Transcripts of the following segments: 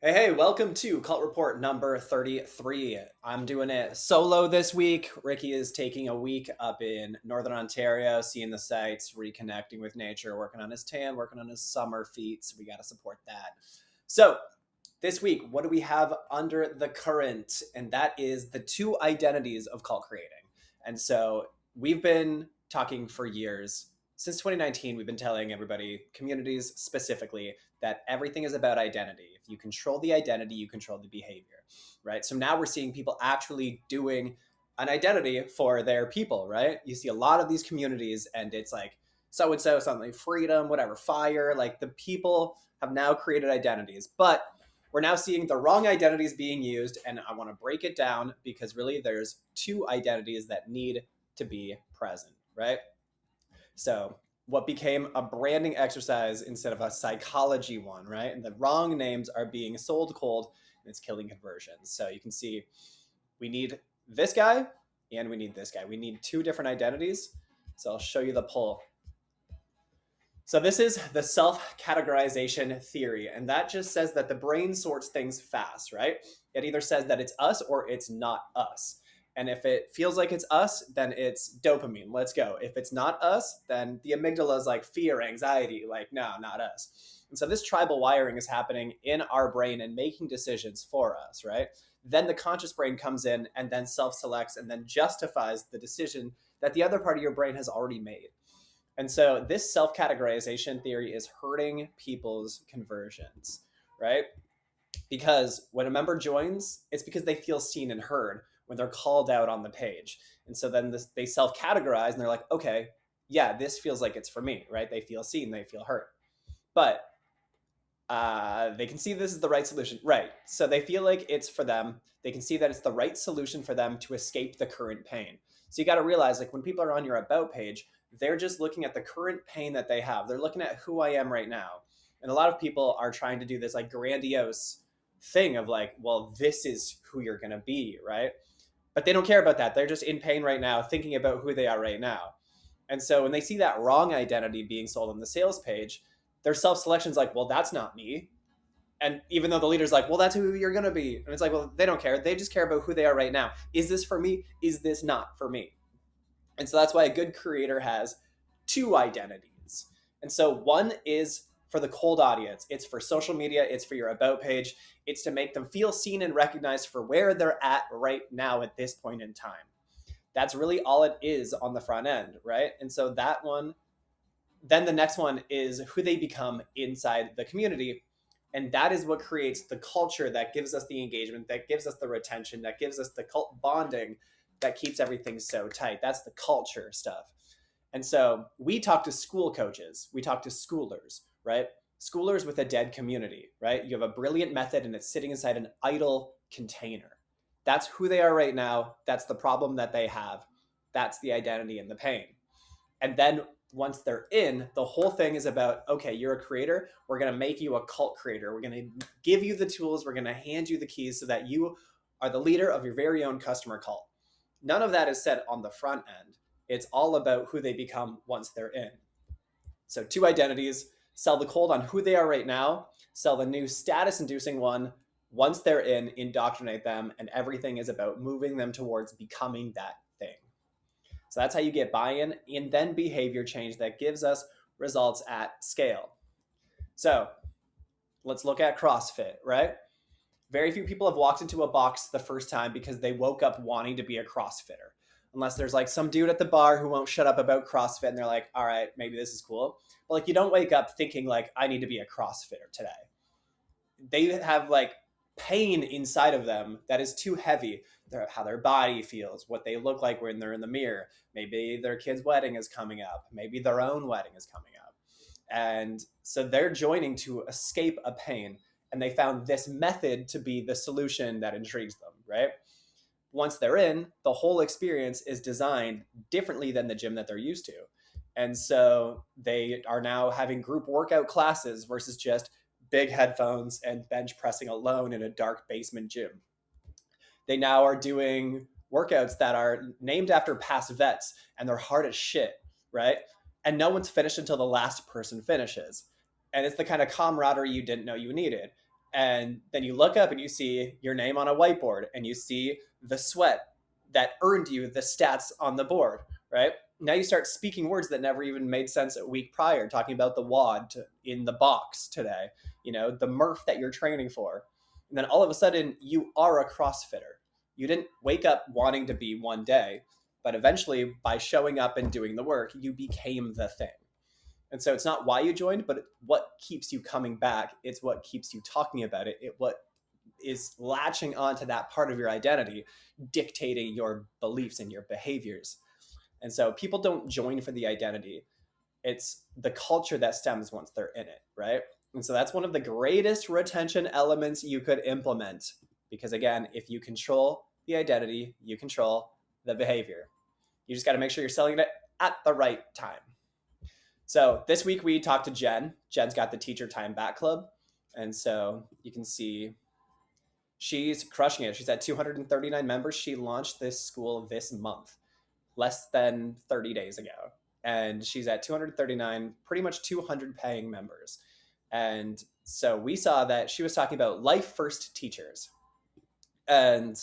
Hey, welcome to Cult Report number 33. I'm doing it solo this week. Ricky is taking a week up in Northern Ontario, seeing the sights, reconnecting with nature, working on his tan, working on his summer feet. So we got to support that. So this week, what do we have under the current? And that is the two identities of cult creating. And so we've been talking for years. Since 2019, we've been telling everybody, communities specifically, that everything is about identity. If you control the identity, you control the behavior, right? So now we're seeing people actually doing an identity for their people, right? You see a lot of these communities, and it's like so and so, something like freedom, whatever, fire. Like the people have now created identities, but we're now seeing the wrong identities being used. And I want to break it down because really there's two identities that need to be present, right? So what became a branding exercise instead of a psychology one, right? And the wrong names are being sold cold and it's killing conversions. So you can see we need this guy and we need this guy. We need two different identities. So I'll show you the poll. So this is the self-categorization theory, and that just says that the brain sorts things fast, right? It either says that it's us or it's not us. And if it feels like it's us, then it's dopamine. Let's go. If it's not us, then the amygdala is like fear, anxiety, like, no, not us. And so this tribal wiring is happening in our brain and making decisions for us, right? Then the conscious brain comes in and then self-selects and then justifies the decision that the other part of your brain has already made. And so this self-categorization theory is hurting people's conversions, right? Because when a member joins, it's because they feel seen and heard when they're called out on the page. And so then they self-categorize and they're like, okay, yeah, this feels like it's for me, right? They feel seen, they feel heard. But they can see this is the right solution, right? So they feel like it's for them. They can see that it's the right solution for them to escape the current pain. So you got to realize, like when people are on your about page, they're just looking at the current pain that they have. They're looking at who I am right now. And a lot of people are trying to do this like grandiose thing of like, well, this is who you're going to be, right? But they don't care about that. They're just in pain right now, thinking about who they are right now. And so when they see that wrong identity being sold on the sales page, their self-selection is like, well, that's not me. And even though the leader's like, well, that's who you're going to be. And it's like, well, they don't care. They just care about who they are right now. Is this for me? Is this not for me? And so that's why a good creator has two identities. And so one is for the cold audience. It's for social media. It's for your about page. It's to make them feel seen and recognized for where they're at right now at this point in time. That's really all it is on the front end, right? And so that one, then the next one is who they become inside the community. And that is what creates the culture that gives us the engagement, that gives us the retention, that gives us the cult bonding, that keeps everything so tight. That's the culture stuff. And so we talk to school coaches, we talk to schoolers, right? Schoolers with a dead community, right? You have a brilliant method and it's sitting inside an idle container. That's who they are right now. That's the problem that they have. That's the identity and the pain. And then once they're in, the whole thing is about, okay, you're a creator. We're going to make you a cult creator. We're going to give you the tools. We're going to hand you the keys so that you are the leader of your very own customer cult. None of that is said on the front end. It's all about who they become once they're in. So two identities, sell the cold on who they are right now, sell the new status inducing one once they're in, indoctrinate them, and everything is about moving them towards becoming that thing. So that's how you get buy-in and then behavior change that gives us results at scale. So let's look at CrossFit, right? Very few people have walked into a box the first time because they woke up wanting to be a CrossFitter. Unless there's like some dude at the bar who won't shut up about CrossFit and they're like, all right, maybe this is cool. But like you don't wake up thinking like, I need to be a CrossFitter today. They have like pain inside of them that is too heavy. How their body feels, what they look like when they're in the mirror. Maybe their kid's wedding is coming up. Maybe their own wedding is coming up. And so they're joining to escape a pain. And they found this method to be the solution that intrigues them, right? Once they're in, the whole experience is designed differently than the gym that they're used to. And so they are now having group workout classes versus just big headphones and bench pressing alone in a dark basement gym. They now are doing workouts that are named after past vets and they're hard as shit, right? And no one's finished until the last person finishes. And it's the kind of camaraderie you didn't know you needed. And then you look up and you see your name on a whiteboard and you see the sweat that earned you the stats on the board, right? Now you start speaking words that never even made sense a week prior, talking about the WOD in the box today, the Murph that you're training for. And then all of a sudden, you are a CrossFitter. You didn't wake up wanting to be one day, but eventually, by showing up and doing the work, you became the thing. And so it's not why you joined, but what keeps you coming back. It's what keeps you talking about it. What is latching onto that part of your identity, dictating your beliefs and your behaviors. And so people don't join for the identity. It's the culture that stems once they're in it, right? And so that's one of the greatest retention elements you could implement. Because again, if you control the identity, you control the behavior. You just got to make sure you're selling it at the right time. So this week we talked to Jen. Jen's got the Teacher Time Back Club. And so you can see she's crushing it. She's at 239 members. She launched this school this month, less than 30 days ago. And she's at 239, pretty much 200 paying members. And so we saw that she was talking about life first teachers. And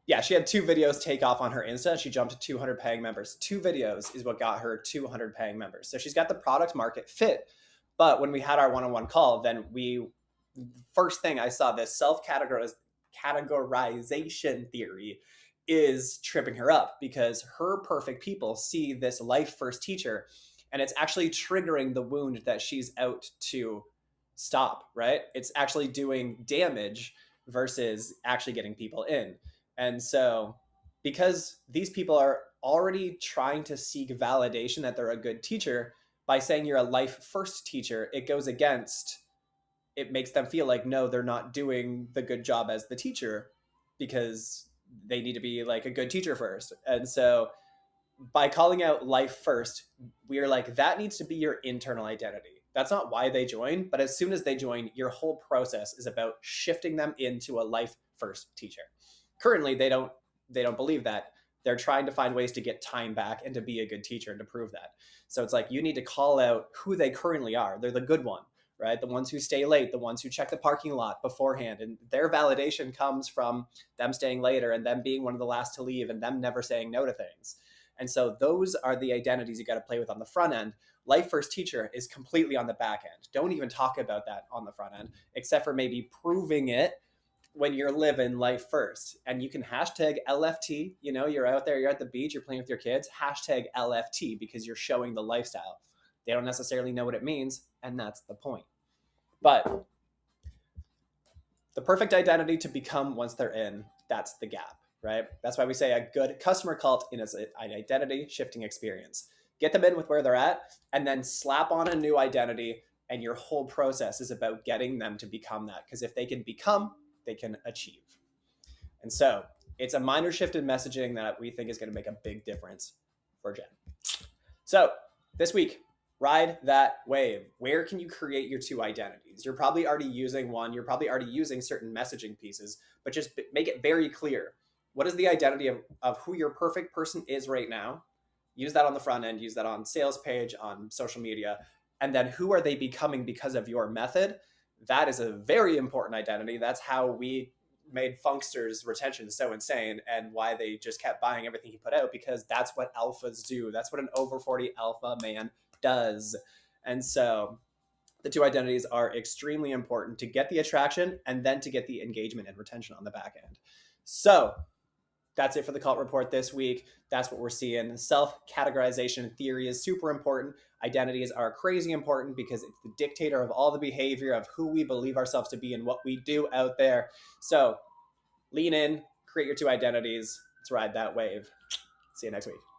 yeah, she had 2 videos take off on her Insta. She jumped to 200 paying members. 2 videos is what got her 200 paying members. So she's got the product market fit. But when we had our one-on-one call, then first thing I saw, this self-categorization theory is tripping her up, because her perfect people see this life first teacher and it's actually triggering the wound that she's out to stop, right? It's actually doing damage versus actually getting people in. And so because these people are already trying to seek validation that they're a good teacher, by saying you're a life first teacher, it goes against, it makes them feel like, no, they're not doing the good job as the teacher, because they need to be like a good teacher first. And so by calling out life first, we are like, that needs to be your internal identity. That's not why they join, but as soon as they join, your whole process is about shifting them into a life first teacher. Currently, they don't believe that. They're trying to find ways to get time back and to be a good teacher and to prove that. So it's like, you need to call out who they currently are. They're the good one, right? The ones who stay late, the ones who check the parking lot beforehand. And their validation comes from them staying later and them being one of the last to leave and them never saying no to things. And so those are the identities you got to play with on the front end. Life first teacher is completely on the back end. Don't even talk about that on the front end, except for maybe proving it when you're living life first. And you can hashtag LFT, you're out there, you're at the beach, you're playing with your kids, hashtag LFT, because you're showing the lifestyle. They don't necessarily know what it means, and that's the point. But the perfect identity to become once they're in, that's the gap, right? That's why we say a good customer cult is an identity shifting experience. Get them in with where they're at, and then slap on a new identity, and your whole process is about getting them to become that. Because if they can become, they can achieve. And so it's a minor shift in messaging that we think is going to make a big difference for Jen. So this week, ride that wave. Where can you create your 2 identities? You're probably already using one. You're probably already using certain messaging pieces, but just make it very clear. What is the identity of who your perfect person is right now? Use that on the front end. Use that on sales page, on social media. And then who are they becoming because of your method? That is a very important identity. That's how we made Funkster's retention so insane, and why they just kept buying everything he put out, because that's what alphas do. That's what an over 40 alpha man does. And so the 2 identities are extremely important to get the attraction and then to get the engagement and retention on the back end. So that's it for the cult report this week. That's what we're seeing. Self-categorization theory is super important. Identities are crazy important because it's the dictator of all the behavior of who we believe ourselves to be and what we do out there. So lean in, create your 2 identities. Let's ride that wave. See you next week.